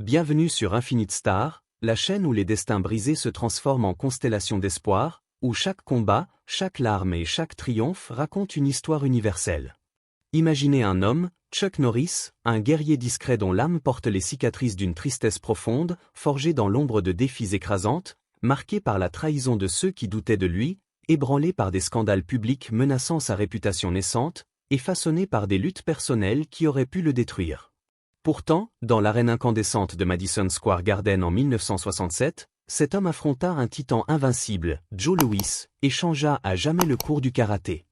Bienvenue sur Infinite Star, la chaîne où les destins brisés se transforment en constellations d'espoir, où chaque combat, chaque larme et chaque triomphe racontent une histoire universelle. Imaginez un homme, Chuck Norris, un guerrier discret dont l'âme porte les cicatrices d'une tristesse profonde, forgé dans l'ombre de défis écrasantes, marqué par la trahison de ceux qui doutaient de lui, ébranlé par des scandales publics menaçant sa réputation naissante, et façonné par des luttes personnelles qui auraient pu le détruire. Pourtant, dans l'arène incandescente de Madison Square Garden en 1967, cet homme affronta un titan invincible, Joe Louis, et changea à jamais le cours du karaté.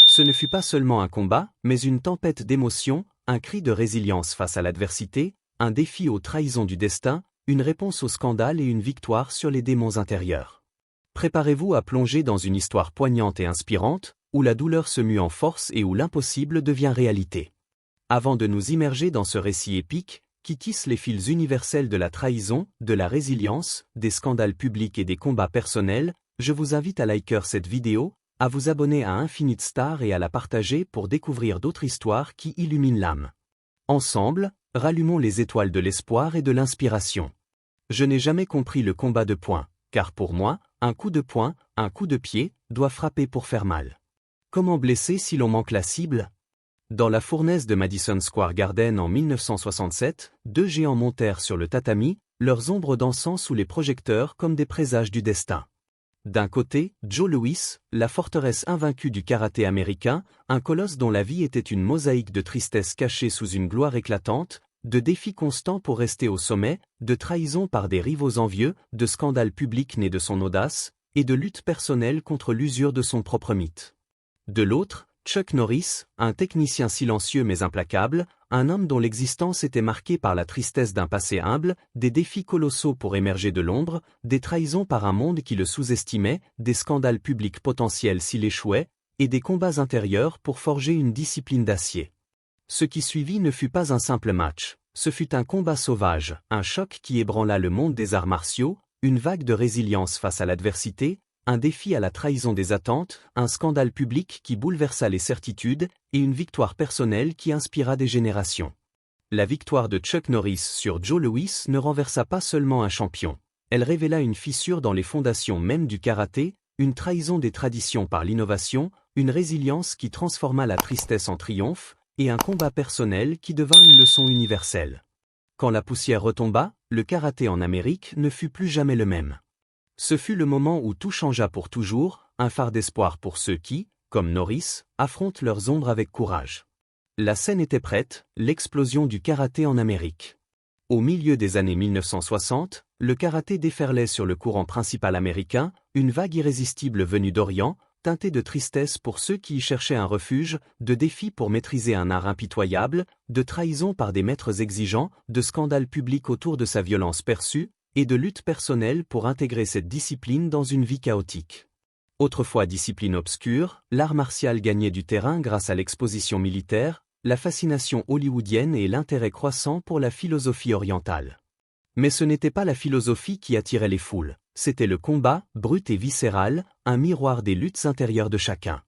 Ce ne fut pas seulement un combat, mais une tempête d'émotions, un cri de résilience face à l'adversité, un défi aux trahisons du destin, une réponse au scandale et une victoire sur les démons intérieurs. Préparez-vous à plonger dans une histoire poignante et inspirante, où la douleur se mue en force et où l'impossible devient réalité. Avant de nous immerger dans ce récit épique, qui tisse les fils universels de la trahison, de la résilience, des scandales publics et des combats personnels, je vous invite à liker cette vidéo, à vous abonner à Infinite Star et à la partager pour découvrir d'autres histoires qui illuminent l'âme. Ensemble, rallumons les étoiles de l'espoir et de l'inspiration. Je n'ai jamais compris le combat de poing, car pour moi, un coup de poing, un coup de pied, doit frapper pour faire mal. Comment blesser si l'on manque la cible ? Dans la fournaise de Madison Square Garden en 1967, deux géants montèrent sur le tatami, leurs ombres dansant sous les projecteurs comme des présages du destin. D'un côté, Joe Louis, la forteresse invaincue du karaté américain, un colosse dont la vie était une mosaïque de tristesse cachée sous une gloire éclatante, de défis constants pour rester au sommet, de trahisons par des rivaux envieux, de scandales publics nés de son audace, et de luttes personnelles contre l'usure de son propre mythe. De l'autre, Chuck Norris, un technicien silencieux mais implacable, un homme dont l'existence était marquée par la tristesse d'un passé humble, des défis colossaux pour émerger de l'ombre, des trahisons par un monde qui le sous-estimait, des scandales publics potentiels s'il échouait, et des combats intérieurs pour forger une discipline d'acier. Ce qui suivit ne fut pas un simple match, ce fut un combat sauvage, un choc qui ébranla le monde des arts martiaux, une vague de résilience face à l'adversité, un défi à la trahison des attentes, un scandale public qui bouleversa les certitudes, et une victoire personnelle qui inspira des générations. La victoire de Chuck Norris sur Joe Louis ne renversa pas seulement un champion. Elle révéla une fissure dans les fondations même du karaté, une trahison des traditions par l'innovation, une résilience qui transforma la tristesse en triomphe, et un combat personnel qui devint une leçon universelle. Quand la poussière retomba, le karaté en Amérique ne fut plus jamais le même. Ce fut le moment où tout changea pour toujours, un phare d'espoir pour ceux qui, comme Norris, affrontent leurs ombres avec courage. La scène était prête, l'explosion du karaté en Amérique. Au milieu des années 1960, le karaté déferlait sur le courant principal américain, une vague irrésistible venue d'Orient, teintée de tristesse pour ceux qui y cherchaient un refuge, de défis pour maîtriser un art impitoyable, de trahison par des maîtres exigeants, de scandales publics autour de sa violence perçue, et de lutte personnelle pour intégrer cette discipline dans une vie chaotique. Autrefois discipline obscure, l'art martial gagnait du terrain grâce à l'exposition militaire, la fascination hollywoodienne et l'intérêt croissant pour la philosophie orientale. Mais ce n'était pas la philosophie qui attirait les foules, c'était le combat, brut et viscéral, un miroir des luttes intérieures de chacun.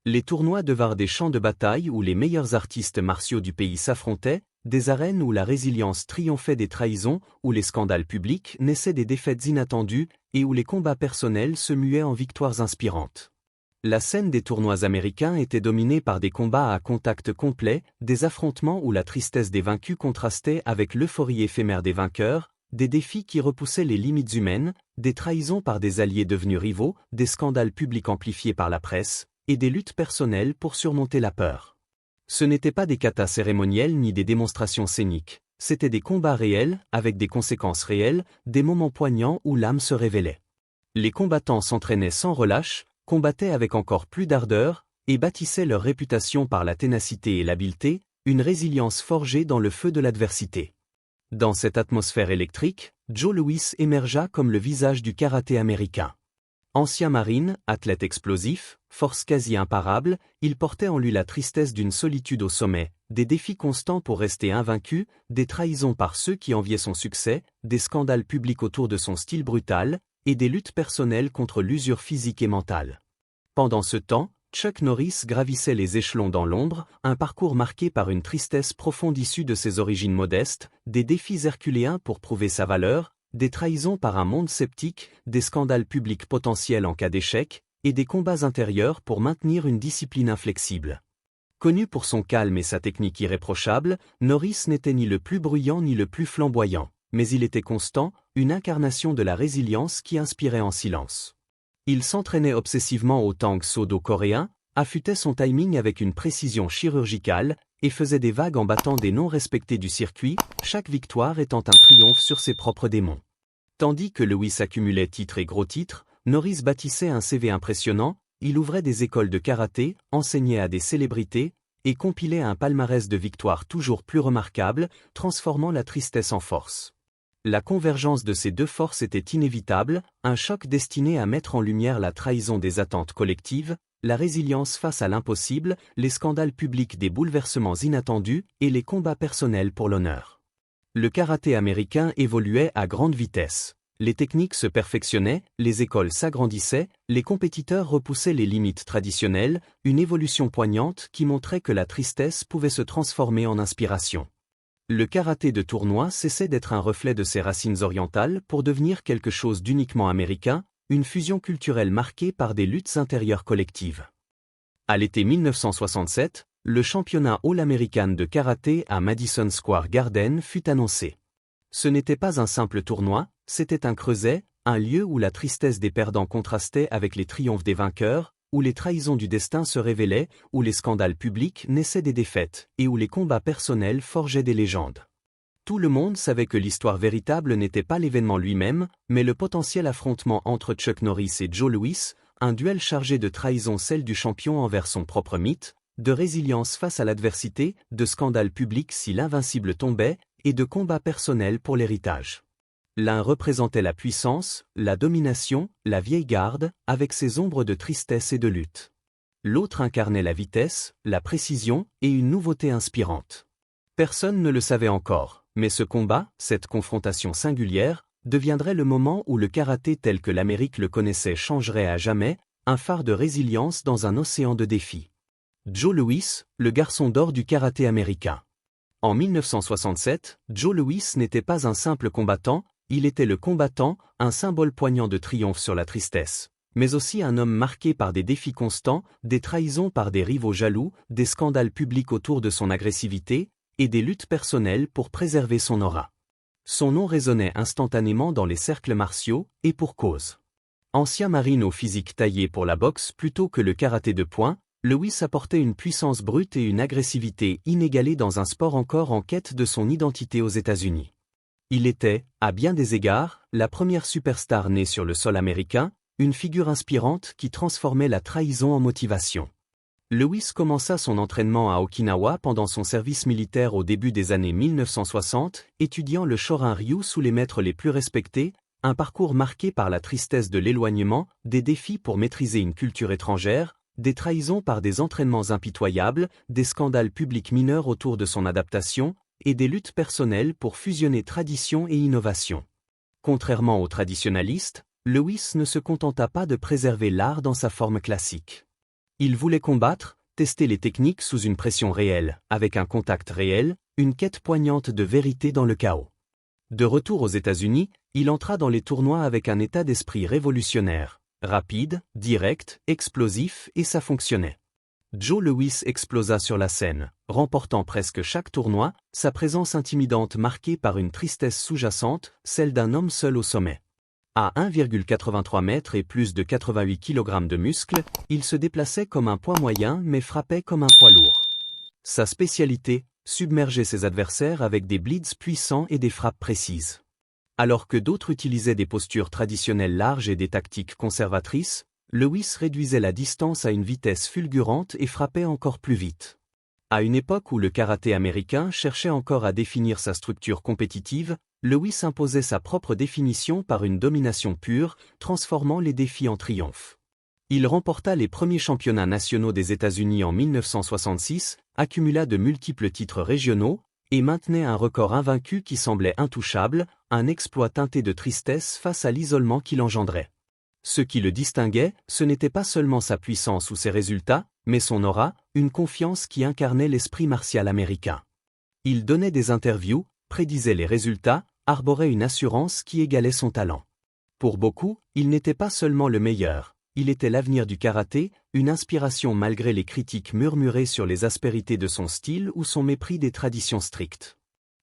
Les tournois devinrent des champs de bataille où les meilleurs artistes martiaux du pays s'affrontaient, des arènes où la résilience triomphait des trahisons, où les scandales publics naissaient des défaites inattendues et où les combats personnels se muaient en victoires inspirantes. La scène des tournois américains était dominée par des combats à contact complet, des affrontements où la tristesse des vaincus contrastait avec l'euphorie éphémère des vainqueurs, des défis qui repoussaient les limites humaines, des trahisons par des alliés devenus rivaux, des scandales publics amplifiés par la presse, et des luttes personnelles pour surmonter la peur. Ce n'étaient pas des katas cérémoniels ni des démonstrations scéniques, c'étaient des combats réels, avec des conséquences réelles, des moments poignants où l'âme se révélait. Les combattants s'entraînaient sans relâche, combattaient avec encore plus d'ardeur, et bâtissaient leur réputation par la ténacité et l'habileté, une résilience forgée dans le feu de l'adversité. Dans cette atmosphère électrique, Joe Louis émergea comme le visage du karaté américain. Ancien marine, athlète explosif, force quasi imparable, il portait en lui la tristesse d'une solitude au sommet, des défis constants pour rester invaincu, des trahisons par ceux qui enviaient son succès, des scandales publics autour de son style brutal, et des luttes personnelles contre l'usure physique et mentale. Pendant ce temps, Chuck Norris gravissait les échelons dans l'ombre, un parcours marqué par une tristesse profonde issue de ses origines modestes, des défis herculéens pour prouver sa valeur, des trahisons par un monde sceptique, des scandales publics potentiels en cas d'échec, et des combats intérieurs pour maintenir une discipline inflexible. Connu pour son calme et sa technique irréprochable, Norris n'était ni le plus bruyant ni le plus flamboyant, mais il était constant, une incarnation de la résilience qui inspirait en silence. Il s'entraînait obsessivement au tang soo do coréen, affûtait son timing avec une précision chirurgicale, et faisait des vagues en battant des noms respectés du circuit, chaque victoire étant un triomphe sur ses propres démons. Tandis que Lewis accumulait titres et gros titres, Norris bâtissait un CV impressionnant, il ouvrait des écoles de karaté, enseignait à des célébrités, et compilait un palmarès de victoires toujours plus remarquable, transformant la tristesse en force. La convergence de ces deux forces était inévitable, un choc destiné à mettre en lumière la trahison des attentes collectives, la résilience face à l'impossible, les scandales publics des bouleversements inattendus et les combats personnels pour l'honneur. Le karaté américain évoluait à grande vitesse. Les techniques se perfectionnaient, les écoles s'agrandissaient, les compétiteurs repoussaient les limites traditionnelles, une évolution poignante qui montrait que la tristesse pouvait se transformer en inspiration. Le karaté de tournoi cessait d'être un reflet de ses racines orientales pour devenir quelque chose d'uniquement américain, une fusion culturelle marquée par des luttes intérieures collectives. À l'été 1967, le championnat All-American de karaté à Madison Square Garden fut annoncé. Ce n'était pas un simple tournoi, c'était un creuset, un lieu où la tristesse des perdants contrastait avec les triomphes des vainqueurs, où les trahisons du destin se révélaient, où les scandales publics naissaient des défaites, et où les combats personnels forgeaient des légendes. Tout le monde savait que l'histoire véritable n'était pas l'événement lui-même, mais le potentiel affrontement entre Chuck Norris et Joe Louis, un duel chargé de trahison, celle du champion envers son propre mythe, de résilience face à l'adversité, de scandales publics si l'invincible tombait, et de combats personnels pour l'héritage. L'un représentait la puissance, la domination, la vieille garde, avec ses ombres de tristesse et de lutte. L'autre incarnait la vitesse, la précision et une nouveauté inspirante. Personne ne le savait encore, mais ce combat, cette confrontation singulière, deviendrait le moment où le karaté tel que l'Amérique le connaissait changerait à jamais, un phare de résilience dans un océan de défis. Joe Louis, le garçon d'or du karaté américain. En 1967, Joe Louis n'était pas un simple combattant, il était le combattant, un symbole poignant de triomphe sur la tristesse, mais aussi un homme marqué par des défis constants, des trahisons par des rivaux jaloux, des scandales publics autour de son agressivité, et des luttes personnelles pour préserver son aura. Son nom résonnait instantanément dans les cercles martiaux, et pour cause. Ancien marine au physique taillé pour la boxe plutôt que le karaté de poing, Louis apportait une puissance brute et une agressivité inégalée dans un sport encore en quête de son identité aux États-Unis. Il était, à bien des égards, la première superstar née sur le sol américain, une figure inspirante qui transformait la trahison en motivation. Louis commença son entraînement à Okinawa pendant son service militaire au début des années 1960, étudiant le Shorin-ryu sous les maîtres les plus respectés, un parcours marqué par la tristesse de l'éloignement, des défis pour maîtriser une culture étrangère, des trahisons par des entraînements impitoyables, des scandales publics mineurs autour de son adaptation, et des luttes personnelles pour fusionner tradition et innovation. Contrairement aux traditionalistes, Louis ne se contenta pas de préserver l'art dans sa forme classique. Il voulait combattre, tester les techniques sous une pression réelle, avec un contact réel, une quête poignante de vérité dans le chaos. De retour aux États-Unis, il entra dans les tournois avec un état d'esprit révolutionnaire, rapide, direct, explosif et ça fonctionnait. Joe Louis explosa sur la scène, remportant presque chaque tournoi, sa présence intimidante marquée par une tristesse sous-jacente, celle d'un homme seul au sommet. À 1,83 mètres et plus de 88 kg de muscles, il se déplaçait comme un poids moyen mais frappait comme un poids lourd. Sa spécialité, submerger ses adversaires avec des blitz puissants et des frappes précises. Alors que d'autres utilisaient des postures traditionnelles larges et des tactiques conservatrices, Louis réduisait la distance à une vitesse fulgurante et frappait encore plus vite. À une époque où le karaté américain cherchait encore à définir sa structure compétitive, Louis imposait sa propre définition par une domination pure, transformant les défis en triomphe. Il remporta les premiers championnats nationaux des États-Unis en 1966, accumula de multiples titres régionaux, et maintenait un record invaincu qui semblait intouchable, un exploit teinté de tristesse face à l'isolement qu'il engendrait. Ce qui le distinguait, ce n'était pas seulement sa puissance ou ses résultats, mais son aura, une confiance qui incarnait l'esprit martial américain. Il donnait des interviews, prédisait les résultats, arborait une assurance qui égalait son talent. Pour beaucoup, il n'était pas seulement le meilleur, il était l'avenir du karaté, une inspiration malgré les critiques murmurées sur les aspérités de son style ou son mépris des traditions strictes.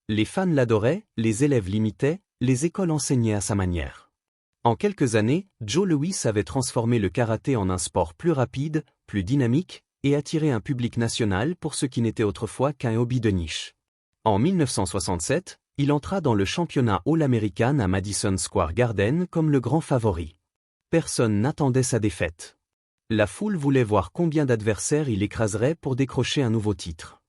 Les fans l'adoraient, les élèves l'imitaient, les écoles enseignaient à sa manière. En quelques années, Joe Louis avait transformé le karaté en un sport plus rapide, plus dynamique, et attiré un public national pour ce qui n'était autrefois qu'un hobby de niche. En 1967, il entra dans le championnat All-American à Madison Square Garden comme le grand favori. Personne n'attendait sa défaite. La foule voulait voir combien d'adversaires il écraserait pour décrocher un nouveau titre.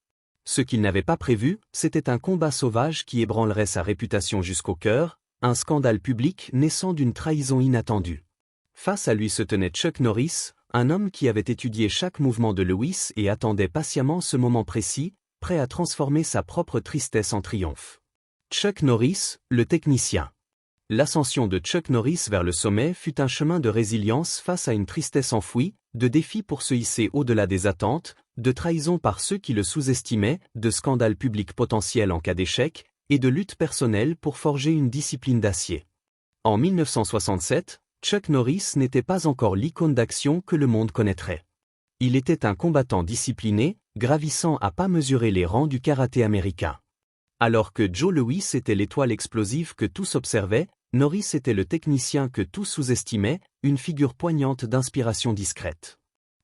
Ce qu'il n'avait pas prévu, c'était un combat sauvage qui ébranlerait sa réputation jusqu'au cœur, un scandale public naissant d'une trahison inattendue. Face à lui se tenait Chuck Norris, un homme qui avait étudié chaque mouvement de Louis et attendait patiemment ce moment précis, prêt à transformer sa propre tristesse en triomphe. Chuck Norris, le technicien. L'ascension de Chuck Norris vers le sommet fut un chemin de résilience face à une tristesse enfouie, de défis pour se hisser au-delà des attentes, de trahison par ceux qui le sous-estimaient, de scandales publics potentiels en cas d'échec, et de lutte personnelle pour forger une discipline d'acier. En 1967, Chuck Norris n'était pas encore l'icône d'action que le monde connaîtrait. Il était un combattant discipliné, gravissant à pas mesurer les rangs du karaté américain. Alors que Joe Louis était l'étoile explosive que tous observaient, Norris était le technicien que tous sous-estimaient, une figure poignante d'inspiration discrète.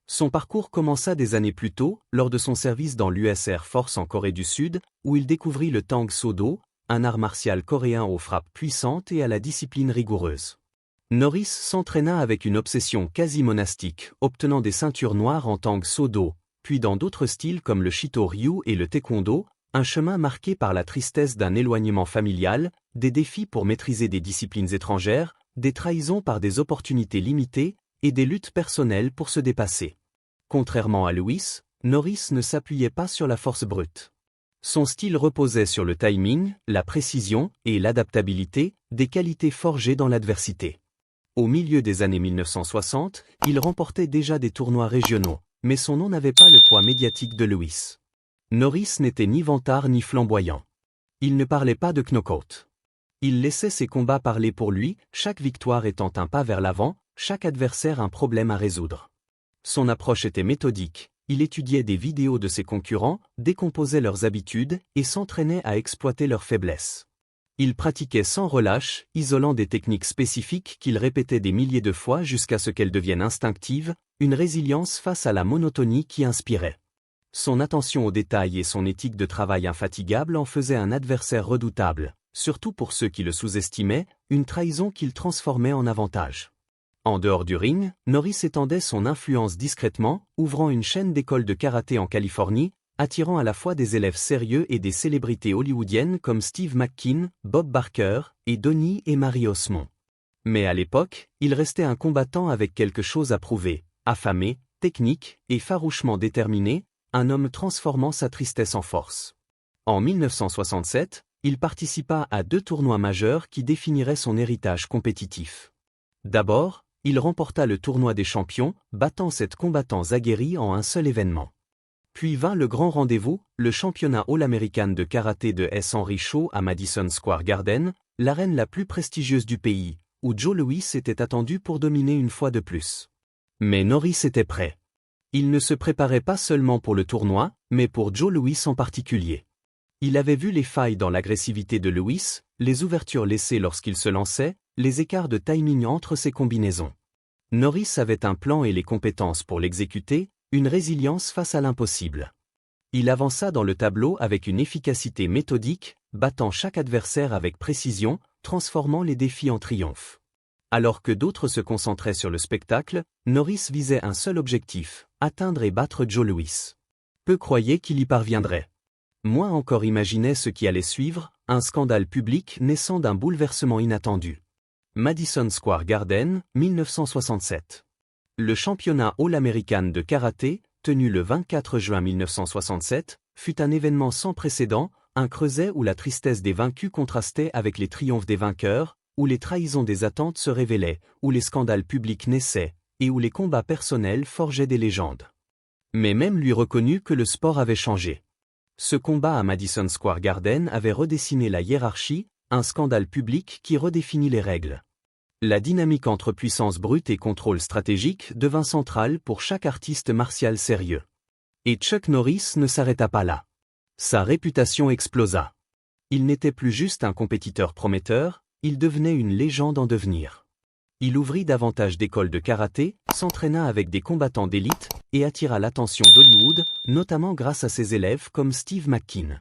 Son parcours commença des années plus tôt, lors de son service dans l'US Air Force en Corée du Sud, où il découvrit le Tang Soo Do, un art martial coréen aux frappes puissantes et à la discipline rigoureuse. Norris s'entraîna avec une obsession quasi monastique, obtenant des ceintures noires en Tang Soo Do, puis dans d'autres styles comme le Shito Ryu et le Taekwondo, un chemin marqué par la tristesse d'un éloignement familial, des défis pour maîtriser des disciplines étrangères, des trahisons par des opportunités limitées, et des luttes personnelles pour se dépasser. Contrairement à Louis, Norris ne s'appuyait pas sur la force brute. Son style reposait sur le timing, la précision et l'adaptabilité, des qualités forgées dans l'adversité. Au milieu des années 1960, il remportait déjà des tournois régionaux, mais son nom n'avait pas le poids médiatique de Louis. Norris n'était ni vantard ni flamboyant. Il ne parlait pas de knockout. Il laissait ses combats parler pour lui, chaque victoire étant un pas vers l'avant, chaque adversaire un problème à résoudre. Son approche était méthodique, il étudiait des vidéos de ses concurrents, décomposait leurs habitudes et s'entraînait à exploiter leurs faiblesses. Il pratiquait sans relâche, isolant des techniques spécifiques qu'il répétait des milliers de fois jusqu'à ce qu'elles deviennent instinctives, une résilience face à la monotonie qui inspirait. Son attention aux détails et son éthique de travail infatigable en faisaient un adversaire redoutable, surtout pour ceux qui le sous-estimaient, une trahison qu'il transformait en avantage. En dehors du ring, Norris étendait son influence discrètement, ouvrant une chaîne d'écoles de karaté en Californie, attirant à la fois des élèves sérieux et des célébrités hollywoodiennes comme Steve McKean, Bob Barker, et Donnie et Marie Osmond. Mais à l'époque, il restait un combattant avec quelque chose à prouver, affamé, technique et farouchement déterminé, un homme transformant sa tristesse en force. En 1967, il participa à 2 tournois majeurs qui définiraient son héritage compétitif. D'abord, il remporta le tournoi des champions, battant 7 combattants aguerris en un seul événement. Puis vint le grand rendez-vous, le championnat All-American de karaté de S. Henry Shaw à Madison Square Garden, l'arène la plus prestigieuse du pays, où Joe Louis était attendu pour dominer une fois de plus. Mais Norris était prêt. Il ne se préparait pas seulement pour le tournoi, mais pour Joe Louis en particulier. Il avait vu les failles dans l'agressivité de Louis, les ouvertures laissées lorsqu'il se lançait, les écarts de timing entre ses combinaisons. Norris avait un plan et les compétences pour l'exécuter, une résilience face à l'impossible. Il avança dans le tableau avec une efficacité méthodique, battant chaque adversaire avec précision, transformant les défis en triomphe. Alors que d'autres se concentraient sur le spectacle, Norris visait un seul objectif, atteindre et battre Joe Louis. Peu croyaient qu'il y parviendrait. Moins encore imaginaient ce qui allait suivre, un scandale public naissant d'un bouleversement inattendu. Madison Square Garden, 1967. Le championnat All-American de karaté, tenu le 24 juin 1967, fut un événement sans précédent, un creuset où la tristesse des vaincus contrastait avec les triomphes des vainqueurs, où les trahisons des attentes se révélaient, où les scandales publics naissaient, et où les combats personnels forgeaient des légendes. Mais même lui reconnut que le sport avait changé. Ce combat à Madison Square Garden avait redessiné la hiérarchie, un scandale public qui redéfinit les règles. La dynamique entre puissance brute et contrôle stratégique devint centrale pour chaque artiste martial sérieux. Et Chuck Norris ne s'arrêta pas là. Sa réputation explosa. Il n'était plus juste un compétiteur prometteur, il devenait une légende en devenir. Il ouvrit davantage d'écoles de karaté, s'entraîna avec des combattants d'élite, et attira l'attention d'Hollywood, notamment grâce à ses élèves comme Steve McKean.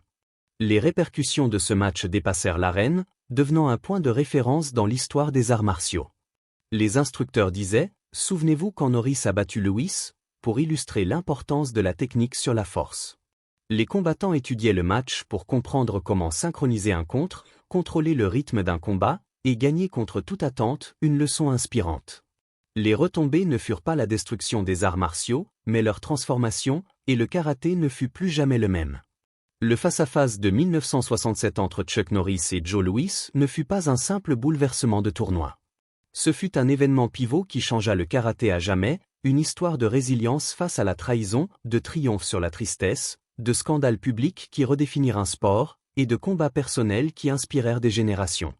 Les répercussions de ce match dépassèrent l'arène, devenant un point de référence dans l'histoire des arts martiaux. Les instructeurs disaient « Souvenez-vous quand Norris a battu Lewis ?» pour illustrer l'importance de la technique sur la force. Les combattants étudiaient le match pour comprendre comment synchroniser un contre, contrôler le rythme d'un combat, et gagner contre toute attente, une leçon inspirante. Les retombées ne furent pas la destruction des arts martiaux, mais leur transformation, et le karaté ne fut plus jamais le même. Le face-à-face de 1967 entre Chuck Norris et Joe Louis ne fut pas un simple bouleversement de tournoi. Ce fut un événement pivot qui changea le karaté à jamais, une histoire de résilience face à la trahison, de triomphe sur la tristesse, de scandales publics qui redéfinirent un sport, et de combats personnels qui inspirèrent des générations.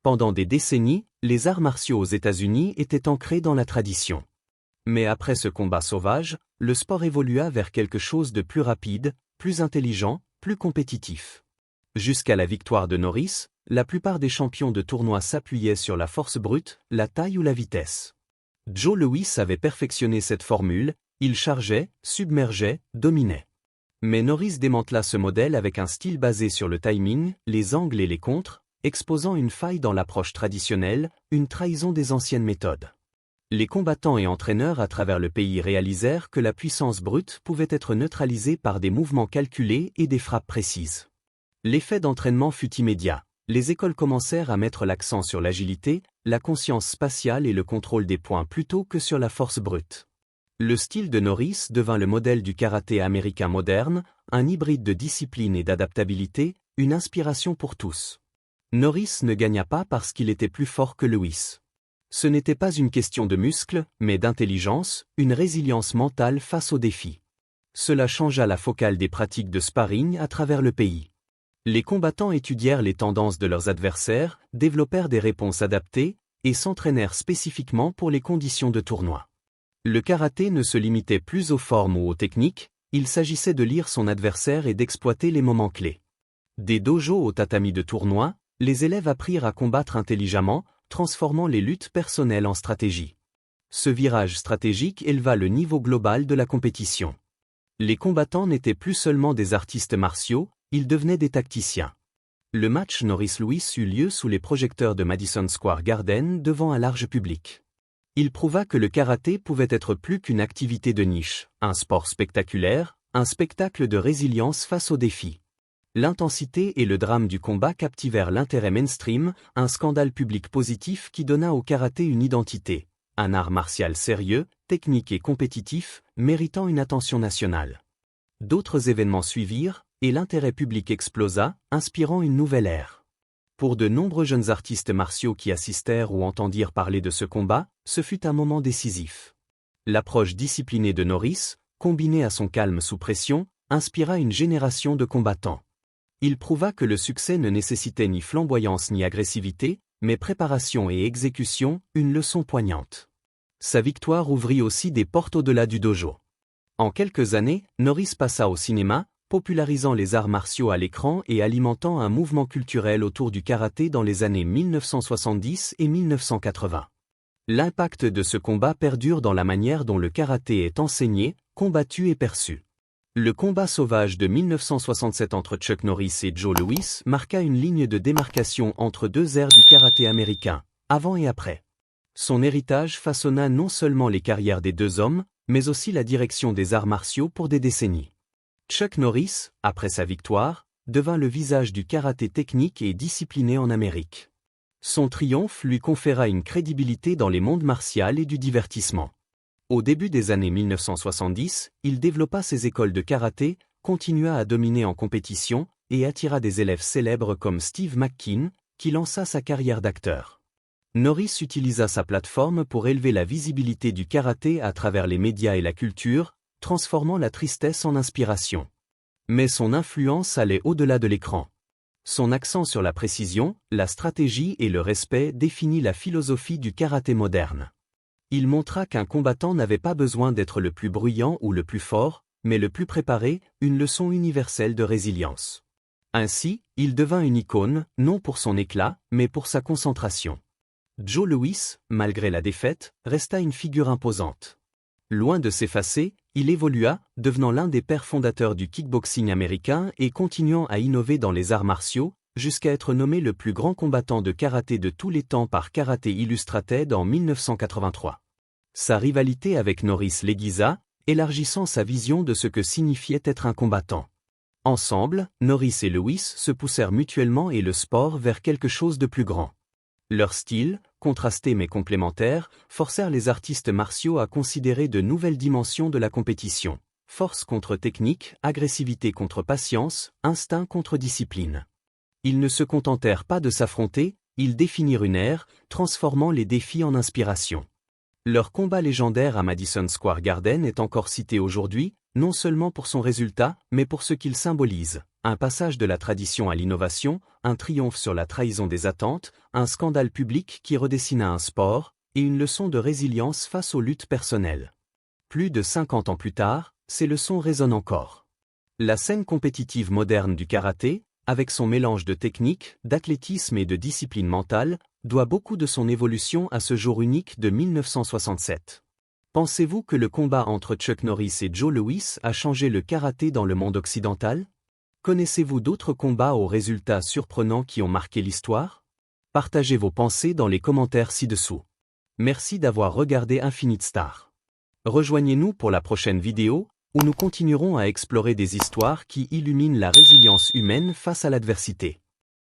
Pendant des décennies, les arts martiaux aux États-Unis étaient ancrés dans la tradition. Mais après ce combat sauvage, le sport évolua vers quelque chose de plus rapide, plus intelligent, plus compétitif. Jusqu'à la victoire de Norris, la plupart des champions de tournoi s'appuyaient sur la force brute, la taille ou la vitesse. Joe Louis avait perfectionné cette formule, il chargeait, submergeait, dominait. Mais Norris démantela ce modèle avec un style basé sur le timing, les angles et les contres, exposant une faille dans l'approche traditionnelle, une trahison des anciennes méthodes. Les combattants et entraîneurs à travers le pays réalisèrent que la puissance brute pouvait être neutralisée par des mouvements calculés et des frappes précises. L'effet d'entraînement fut immédiat. Les écoles commencèrent à mettre l'accent sur l'agilité, la conscience spatiale et le contrôle des points plutôt que sur la force brute. Le style de Norris devint le modèle du karaté américain moderne, un hybride de discipline et d'adaptabilité, une inspiration pour tous. Norris ne gagna pas parce qu'il était plus fort que Louis. Ce n'était pas une question de muscles, mais d'intelligence, une résilience mentale face aux défis. Cela changea la focale des pratiques de sparring à travers le pays. Les combattants étudièrent les tendances de leurs adversaires, développèrent des réponses adaptées, et s'entraînèrent spécifiquement pour les conditions de tournoi. Le karaté ne se limitait plus aux formes ou aux techniques, il s'agissait de lire son adversaire et d'exploiter les moments clés. Des dojos au tatami de tournoi, les élèves apprirent à combattre intelligemment, transformant les luttes personnelles en stratégie. Ce virage stratégique éleva le niveau global de la compétition. Les combattants n'étaient plus seulement des artistes martiaux, ils devenaient des tacticiens. Le match Norris-Louis eut lieu sous les projecteurs de Madison Square Garden devant un large public. Il prouva que le karaté pouvait être plus qu'une activité de niche, un sport spectaculaire, un spectacle de résilience face aux défis. L'intensité et le drame du combat captivèrent l'intérêt mainstream, un scandale public positif qui donna au karaté une identité, un art martial sérieux, technique et compétitif, méritant une attention nationale. D'autres événements suivirent, et l'intérêt public explosa, inspirant une nouvelle ère. Pour de nombreux jeunes artistes martiaux qui assistèrent ou entendirent parler de ce combat, ce fut un moment décisif. L'approche disciplinée de Norris, combinée à son calme sous pression, inspira une génération de combattants. Il prouva que le succès ne nécessitait ni flamboyance ni agressivité, mais préparation et exécution, une leçon poignante. Sa victoire ouvrit aussi des portes au-delà du dojo. En quelques années, Norris passa au cinéma, popularisant les arts martiaux à l'écran et alimentant un mouvement culturel autour du karaté dans les années 1970 et 1980. L'impact de ce combat perdure dans la manière dont le karaté est enseigné, combattu et perçu. Le combat sauvage de 1967 entre Chuck Norris et Joe Louis marqua une ligne de démarcation entre deux ères du karaté américain, avant et après. Son héritage façonna non seulement les carrières des deux hommes, mais aussi la direction des arts martiaux pour des décennies. Chuck Norris, après sa victoire, devint le visage du karaté technique et discipliné en Amérique. Son triomphe lui conféra une crédibilité dans les mondes martiaux et du divertissement. Au début des années 1970, il développa ses écoles de karaté, continua à dominer en compétition et attira des élèves célèbres comme Steve McKean, qui lança sa carrière d'acteur. Norris utilisa sa plateforme pour élever la visibilité du karaté à travers les médias et la culture, transformant la tristesse en inspiration. Mais son influence allait au-delà de l'écran. Son accent sur la précision, la stratégie et le respect définit la philosophie du karaté moderne. Il montra qu'un combattant n'avait pas besoin d'être le plus bruyant ou le plus fort, mais le plus préparé, une leçon universelle de résilience. Ainsi, il devint une icône, non pour son éclat, mais pour sa concentration. Joe Louis, malgré la défaite, resta une figure imposante. Loin de s'effacer, il évolua, devenant l'un des pères fondateurs du kickboxing américain et continuant à innover dans les arts martiaux, jusqu'à être nommé le plus grand combattant de karaté de tous les temps par Karate Illustrated en 1983. Sa rivalité avec Norris l'aiguisa, élargissant sa vision de ce que signifiait être un combattant. Ensemble, Norris et Louis se poussèrent mutuellement et le sport vers quelque chose de plus grand. Leur style, contrasté mais complémentaire, forcèrent les artistes martiaux à considérer de nouvelles dimensions de la compétition. Force contre technique, agressivité contre patience, instinct contre discipline. Ils ne se contentèrent pas de s'affronter, ils définirent une ère, transformant les défis en inspiration. Leur combat légendaire à Madison Square Garden est encore cité aujourd'hui, non seulement pour son résultat, mais pour ce qu'il symbolise. Un passage de la tradition à l'innovation, un triomphe sur la trahison des attentes, un scandale public qui redessina un sport, et une leçon de résilience face aux luttes personnelles. Plus de 50 ans plus tard, ces leçons résonnent encore. La scène compétitive moderne du karaté, avec son mélange de technique, d'athlétisme et de discipline mentale, doit beaucoup de son évolution à ce jour unique de 1967. Pensez-vous que le combat entre Chuck Norris et Joe Louis a changé le karaté dans le monde occidental? Connaissez-vous d'autres combats aux résultats surprenants qui ont marqué l'histoire? Partagez vos pensées dans les commentaires ci-dessous. Merci d'avoir regardé Infinite Star. Rejoignez-nous pour la prochaine vidéo, où nous continuerons à explorer des histoires qui illuminent la résilience humaine face à l'adversité.